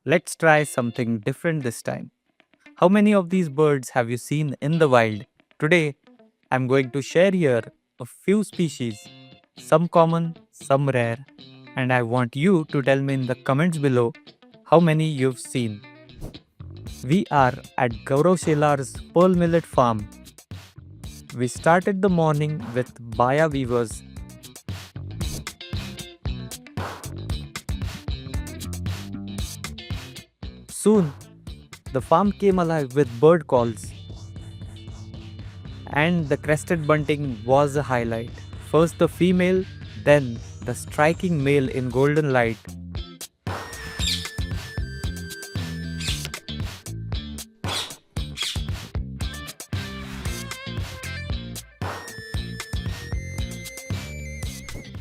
Let's try something different this time. How many of these birds have you seen in the wild? Today, I'm going to share here a few species, some common, some rare, and I want you to tell me in the comments below how many you've seen. We are at Gaurav Shelars' pearl millet farm. We started the morning with baya weavers. Soon, the farm came alive with bird calls, and the crested bunting was a highlight. First the female, then the striking male in golden light.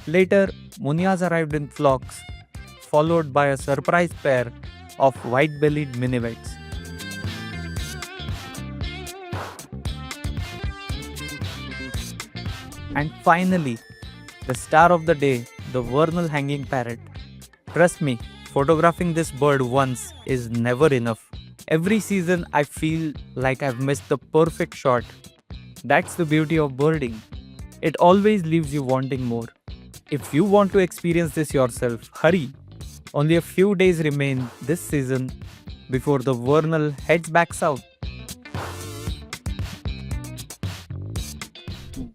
Later, munias arrived in flocks, followed by a surprise pair of white-bellied minivets. And finally, the star of the day, the Vernal hanging parrot. Trust me, photographing this bird once is never enough. Every season I feel like I've missed the perfect shot. That's the beauty of birding. It always leaves you wanting more. If you want to experience this yourself, hurry. Only a few days remain this season before the Vernal heads back south.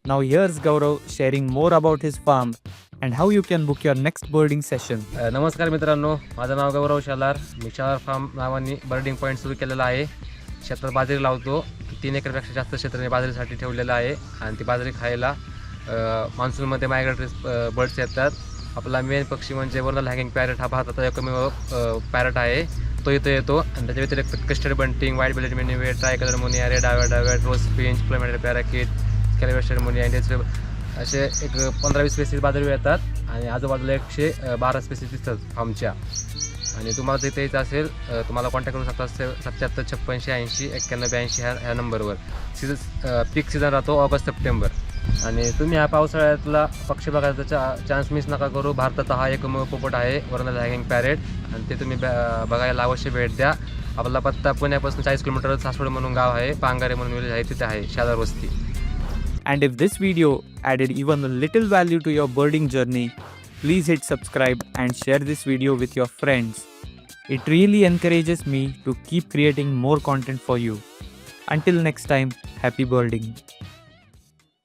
Now here's Gaurav sharing more about his farm and how you can book your next birding session. नमस्कार मित्रांनो, माझं नाव गौरव शेलार. मी Shelar farm नावाने बर्डिंग point सुरू केलेला आहे. क्षेत्रात बाजरी लावतो. 3 एकरपेक्षा जास्त क्षेत्र मी बाजरीसाठी ठेवलेलं आहे आणि ती बाजरी खायला मान्सूनमध्ये मायग्रेटरी बर्ड्स येतात. आपला मेन पक्षी म्हणजे वर्नल हँगिंग पॅरेट हा भारताचा एकमेव पॅरेट आहे. तो इथं येतो आणि त्याच्या व्यतिरिक्त कस्टर्ड bunting, white bellied minivet, tricolour munia, red डाव्याट, रोज फिंच, प्लेमेटेड पॅराकिट, कॅलिवेस्टेड मुनिया, इंडियन असे एक 15-20 स्पेसीस बाजरी येतात आणि आजूबाजूला 112 स्पेसीस दिसतात फार्मच्या. आणि तुम्हाला तिथे यायचं असेल तुम्हाला कॉन्टॅक्ट करू शकता 77 56 80 91 82 ह्या नंबरवर. पीक सीझन राहतो ऑगस्ट-सप्टेंबर. आणि तुम्ही ह्या पावसाळ्यातला पक्षी बघायचा चान्स मिस नका करू. भारताचा हा एकमेव पोपट आहे वर्नल हँगिंग पॅरेट आणि ते तुम्ही बघायला अवश्य भेट द्या. आपला पत्ता पुण्यापासून 40 किलोमीटर सासवड म्हणून गाव आहे, पांगारे म्हणून विलेज आहे, तिथे आहे शेलार वस्ती. And if this video added even a little value to your birding journey, please hit subscribe and share this video with your friends. It really encourages me to keep creating more content for you. Until next time, happy birding.